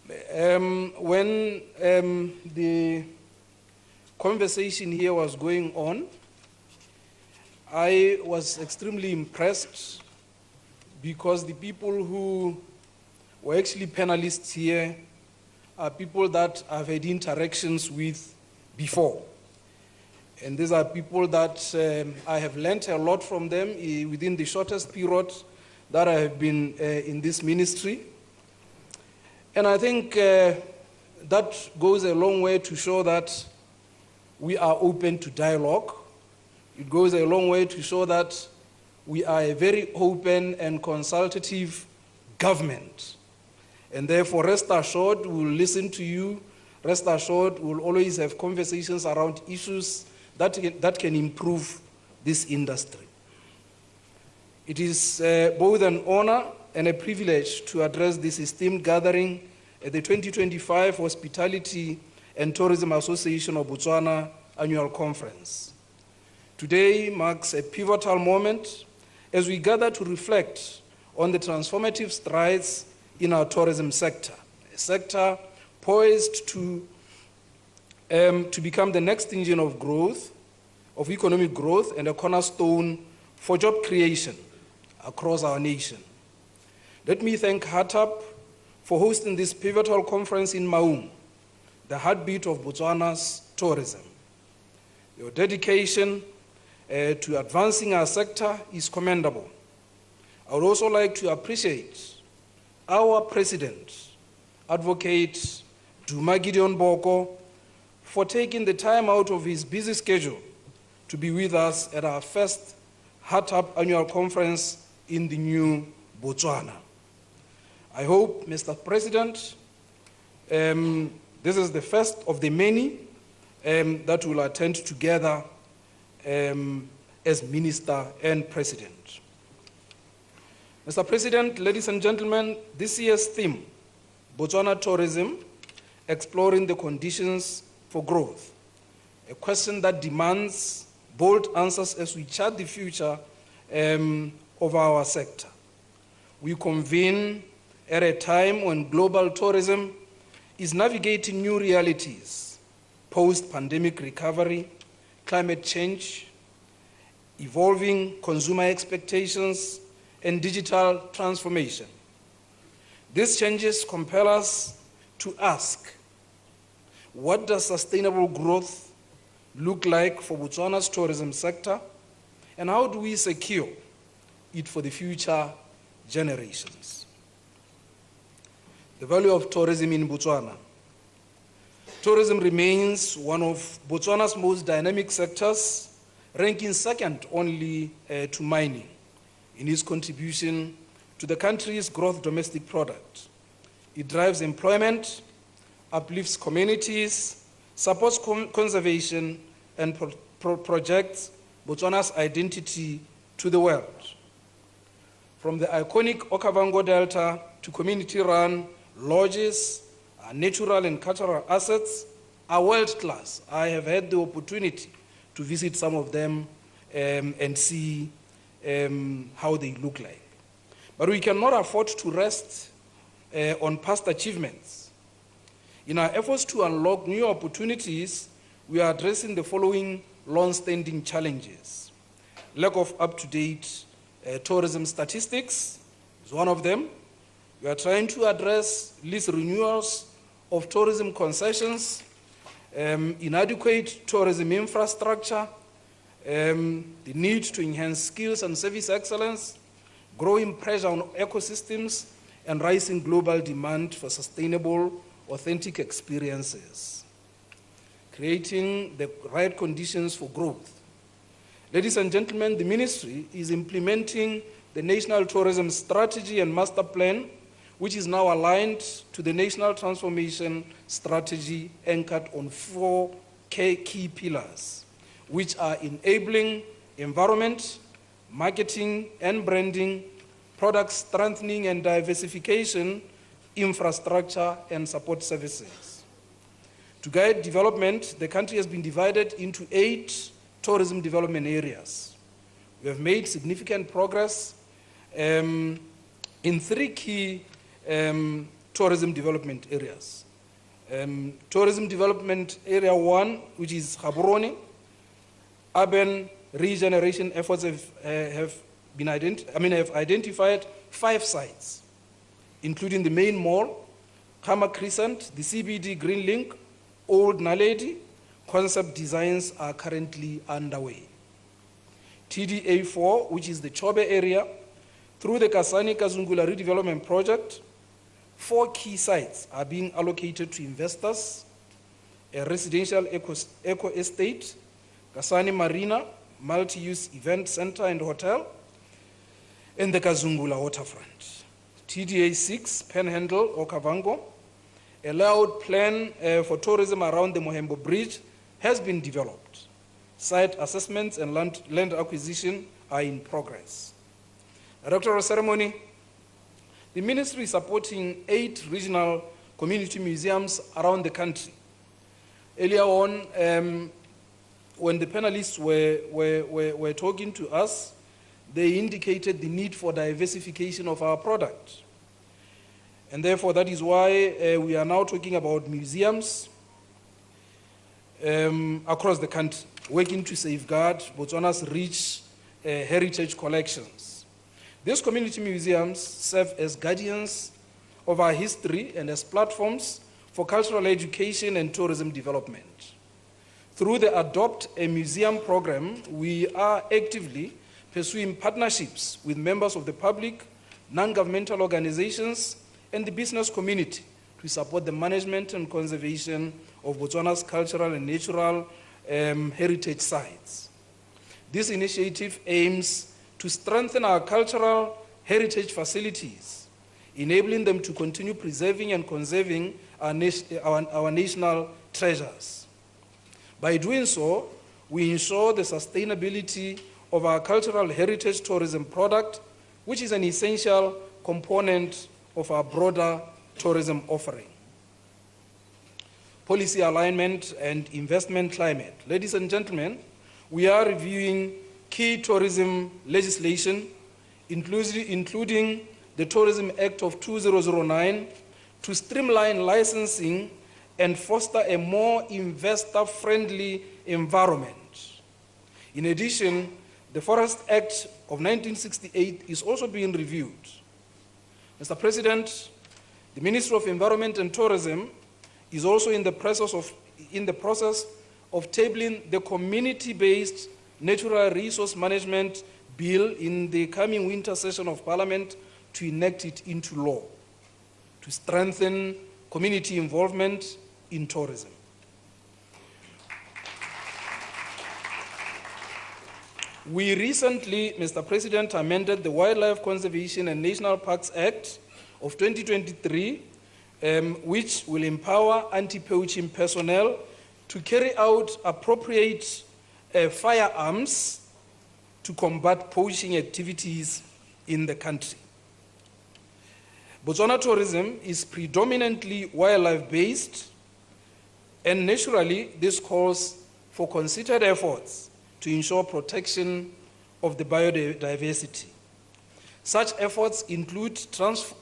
When the conversation here was going on, I was extremely impressed because the people who were actually panelists here are people that I've had interactions with before. And these are people that I have learnt a lot from them within the shortest period that I have been in this ministry. And I think that goes a long way to show that we are open to dialogue. It goes a long way to show that we are a very open and consultative government. And therefore, rest assured, we will listen to you. Rest assured, we will always have conversations around issues that can improve this industry. It is both an honor and a privilege to address this esteemed gathering at the 2025 Hospitality and Tourism Association of Botswana Annual Conference. Today marks a pivotal moment as we gather to reflect on the transformative strides in our tourism sector, a sector poised to become the next engine of growth, of economic growth, and a cornerstone for job creation across our nation. Let me thank HATAB for hosting this pivotal conference in Maun, the heartbeat of Botswana's tourism. Your dedication to advancing our sector is commendable. I would also like to appreciate our President, Advocate Duma Gideon Boko, for taking the time out of his busy schedule to be with us at our first HATAB Annual Conference in the new Botswana. I hope, Mr. President, this is the first of the many that will attend together as Minister and President. Mr. President, ladies and gentlemen, this year's theme, Botswana Tourism, Exploring the Conditions for Growth, a question that demands bold answers as we chart the future of our sector. We convene at a time when global tourism is navigating new realities, post-pandemic recovery, climate change, evolving consumer expectations, and digital transformation. These changes compel us to ask, what does sustainable growth look like for Botswana's tourism sector, and how do we secure it for the future generations? The value of tourism in Botswana. Tourism remains one of Botswana's most dynamic sectors, ranking second only to mining in its contribution to the country's gross domestic product. It drives employment, uplifts communities, supports conservation, and projects Botswana's identity to the world. From the iconic Okavango Delta to community-run lodges, our natural and cultural assets are world-class. I have had the opportunity to visit some of them and see how they look like. But we cannot afford to rest on past achievements. In our efforts to unlock new opportunities, we are addressing the following long-standing challenges. Lack of up-to-date tourism statistics is one of them. We are trying to address lease renewals of tourism concessions, inadequate tourism infrastructure, the need to enhance skills and service excellence, growing pressure on ecosystems, and rising global demand for sustainable, authentic experiences. Creating the right conditions for growth. Ladies and gentlemen, the ministry is implementing the National Tourism Strategy and Master Plan, which is now aligned to the National Transformation Strategy anchored on 4 key pillars, which are enabling environment, marketing and branding, product strengthening and diversification, infrastructure and support services. To guide development, the country has been divided into 8 tourism development areas. We have made significant progress in 3 key tourism development areas. Tourism Development Area 1, which is Gaborone, urban regeneration efforts have identified 5 sites, including the main mall, Kama Crescent, the CBD Green Link, Old Naledi. Concept designs are currently underway. TDA 4, which is the Chobe area, through the Kasani Kazungula redevelopment project, 4 key sites are being allocated to investors: a residential eco estate, Kasani Marina, multi-use event center and hotel, and the Kazungula waterfront. TDA 6, Panhandle or Kavango, a layout plan for tourism around the Mohembo Bridge has been developed. Site assessments and land acquisition are in progress. Director of Ceremony, the Ministry is supporting 8 regional community museums around the country. Earlier on, when the panelists were talking to us, they indicated the need for diversification of our product. And therefore, that is why we are now talking about museums across the country, working to safeguard Botswana's rich heritage collections. These community museums serve as guardians of our history and as platforms for cultural education and tourism development. Through the Adopt a Museum program, we are actively pursuing partnerships with members of the public, non-governmental organizations, and the business community to support the management and conservation of Botswana's cultural and natural heritage sites. This initiative aims to strengthen our cultural heritage facilities, enabling them to continue preserving and conserving our national treasures. By doing so, we ensure the sustainability of our cultural heritage tourism product, which is an essential component of our broader tourism offering. Policy alignment and investment climate. Ladies and gentlemen, we are reviewing key tourism legislation, including the Tourism Act of 2009, to streamline licensing and foster a more investor-friendly environment. In addition, the Forest Act of 1968 is also being reviewed. Mr. President, the Ministry of Environment and Tourism is also in the process of tabling the community-based natural resource management bill in the coming winter session of Parliament to enact it into law, to strengthen community involvement in tourism. We recently, Mr. President, amended the Wildlife Conservation and National Parks Act of 2023, which will empower anti-poaching personnel to carry out appropriate firearms to combat poaching activities in the country. Botswana tourism is predominantly wildlife-based, and naturally, this calls for concerted efforts to ensure protection of the biodiversity. Such efforts include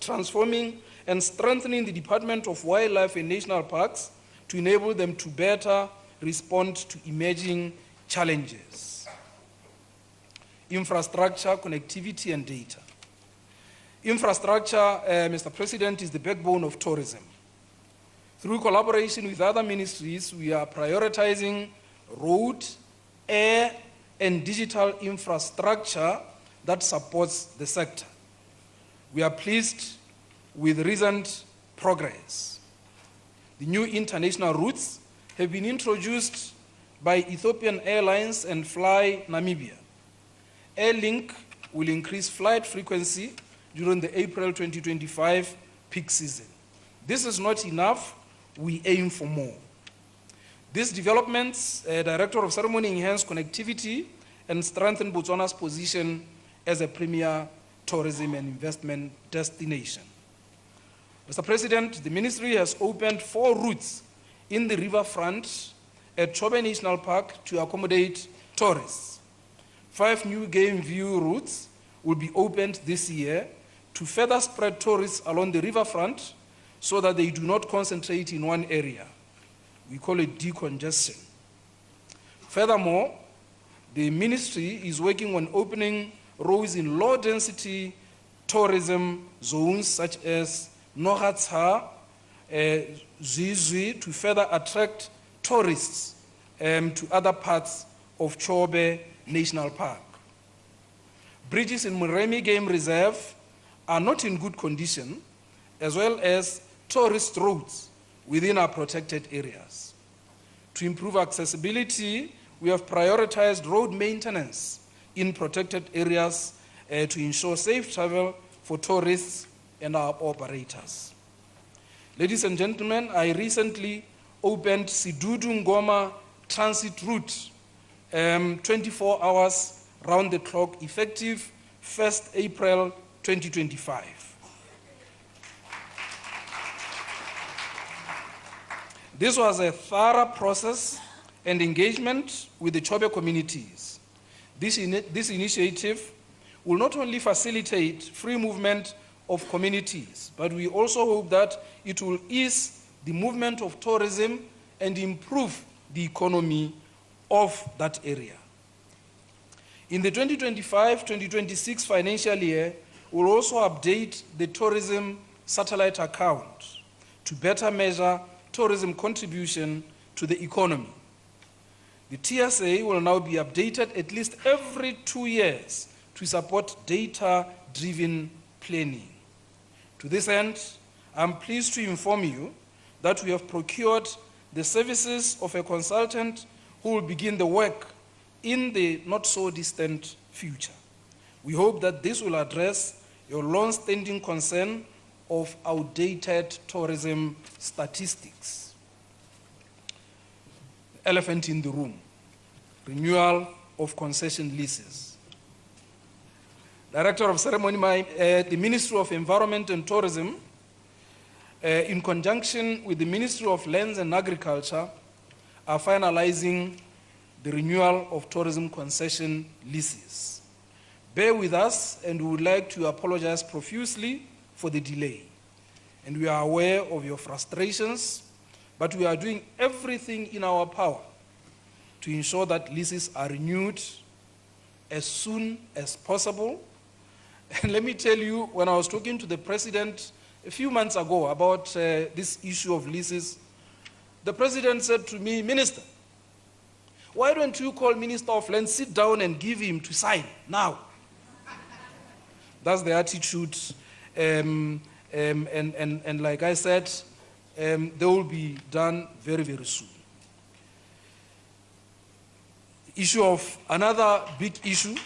transforming and strengthening the Department of Wildlife and National Parks to enable them to better respond to emerging challenges. Infrastructure, connectivity, and data. Infrastructure, Mr. President, is the backbone of tourism. Through collaboration with other ministries, we are prioritizing road, air, and digital infrastructure that supports the sector. We are pleased with recent progress. The new international routes have been introduced by Ethiopian Airlines and Fly Namibia. Airlink will increase flight frequency during the April 2025 peak season. This is not enough. We aim for more. These developments, Director of Ceremony, enhance connectivity and strengthen Botswana's position as a premier tourism and investment destination. Mr. President, the ministry has opened 4 routes in the riverfront at Chobe National Park to accommodate tourists. 5 new game view routes will be opened this year to further spread tourists along the riverfront so that they do not concentrate in one area. We call it decongestion. Furthermore, the ministry is working on opening roads in low-density tourism zones such as Nogatsa, Zizwi, to further attract tourists to other parts of Chobe National Park. Bridges in Muremi Game Reserve are not in good condition, as well as tourist roads within our protected areas. To improve accessibility, we have prioritized road maintenance in protected areas to ensure safe travel for tourists and our operators. Ladies and gentlemen, I recently opened Sidudu Ngoma transit route, 24 hours round the clock, effective 1st April 2025. This was a thorough process and engagement with the Chobe communities. This initiative will not only facilitate free movement of communities, but we also hope that it will ease the movement of tourism and improve the economy of that area. In the 2025-2026 financial year, we'll also update the tourism satellite account to better measure tourism contribution to the economy. The TSA will now be updated at least every 2 years to support data-driven planning. To this end, I'm pleased to inform you that we have procured the services of a consultant who will begin the work in the not-so-distant future. We hope that this will address your long-standing concern of outdated tourism statistics. Elephant in the room, renewal of concession leases. Director of Ceremony, the Ministry of Environment and Tourism, in conjunction with the Ministry of Lands and Agriculture, are finalizing the renewal of tourism concession leases. Bear with us, and we would like to apologize profusely for the delay. And we are aware of your frustrations, but we are doing everything in our power to ensure that leases are renewed as soon as possible. And let me tell you, when I was talking to the President a few months ago about this issue of leases, the President said to me, "Minister, why don't you call Minister of Land, sit down and give him to sign now?" That's the attitude. And like I said, they will be done very, very soon. Issue of another big issue.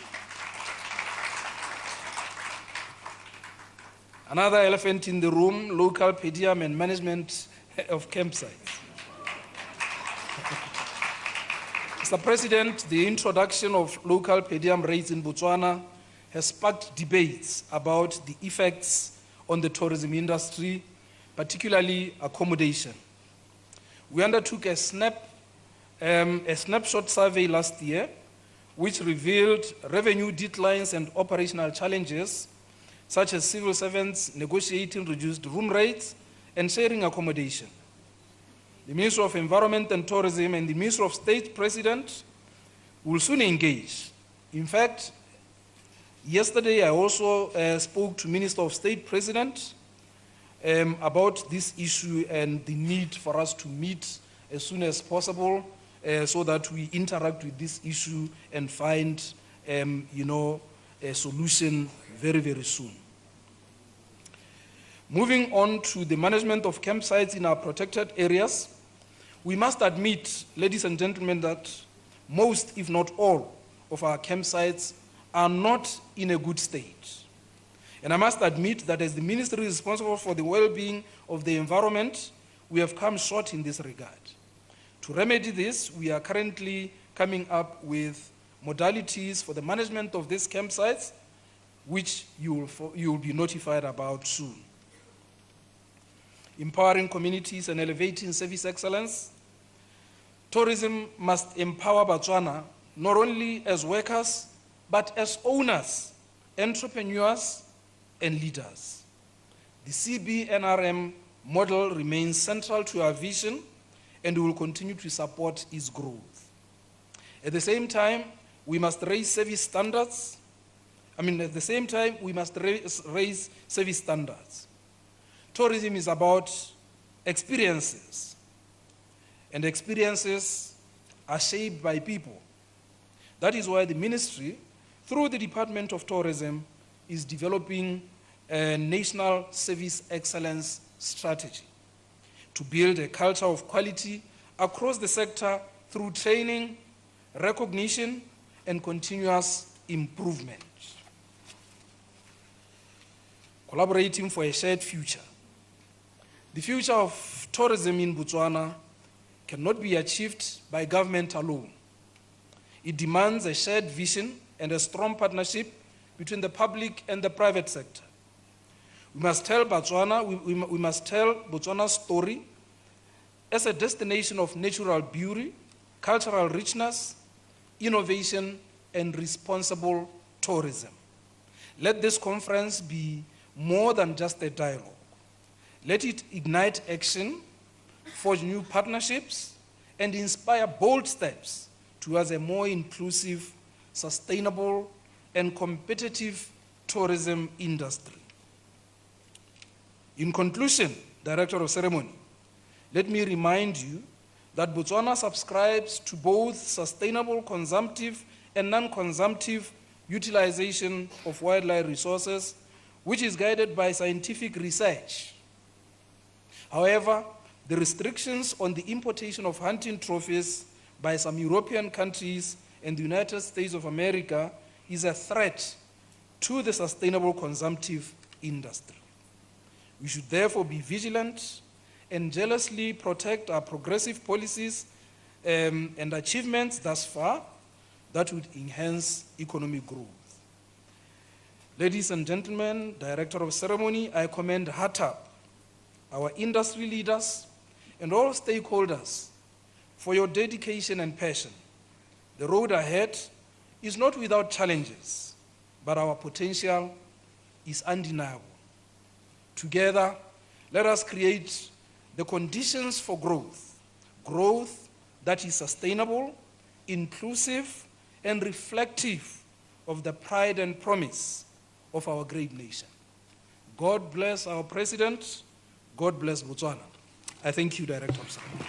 Another elephant in the room, local per diem and management of campsites. Mr. President, the introduction of local per diem rates in Botswana has sparked debates about the effects on the tourism industry, particularly accommodation. We undertook a snapshot survey last year, which revealed revenue declines and operational challenges, such as civil servants negotiating reduced room rates and sharing accommodation. The Ministry of Environment and Tourism and the Ministry of State President will soon engage. In fact, yesterday I also spoke to Minister of State President about this issue and the need for us to meet as soon as possible so that we interact with this issue and find a solution very, very soon. Moving on to the management of campsites in our protected areas, we must admit, ladies and gentlemen, that most, if not all, of our campsites are not in a good state. And I must admit that as the ministry responsible for the well-being of the environment, we have come short in this regard. To remedy this, we are currently coming up with modalities for the management of these campsites, which you will be notified about soon. Empowering communities and elevating service excellence. Tourism must empower Botswana not only as workers, but as owners, entrepreneurs, and leaders. The CBNRM model remains central to our vision, and we will continue to support its growth. At the same time, we must raise service standards. Raise service standards. Tourism is about experiences, and experiences are shaped by people. That is why the ministry, through the Department of Tourism, is developing a national service excellence strategy to build a culture of quality across the sector through training, recognition, and continuous improvement. Collaborating for a shared future. The future of tourism in Botswana cannot be achieved by government alone. It demands a shared vision and a strong partnership between the public and the private sector. We must tell Botswana's story as a destination of natural beauty, cultural richness, innovation, and responsible tourism. Let this conference be more than just a dialogue. Let it ignite action, forge new partnerships, and inspire bold steps towards a more inclusive, sustainable, and competitive tourism industry. In conclusion, Director of Ceremony, let me remind you that Botswana subscribes to both sustainable consumptive and non-consumptive utilization of wildlife resources, which is guided by scientific research. However, the restrictions on the importation of hunting trophies by some European countries and the United States of America is a threat to the sustainable consumptive industry. We should therefore be vigilant and jealously protect our progressive policies and achievements thus far that would enhance economic growth. Ladies and gentlemen, Director of Ceremony, I commend HATAB, our industry leaders, and all stakeholders for your dedication and passion. The road ahead is not without challenges, but our potential is undeniable. Together, let us create the conditions for growth that is sustainable, inclusive, and reflective of the pride and promise of our great nation. God bless our President. God bless Botswana. I thank you, Director of Ceremony.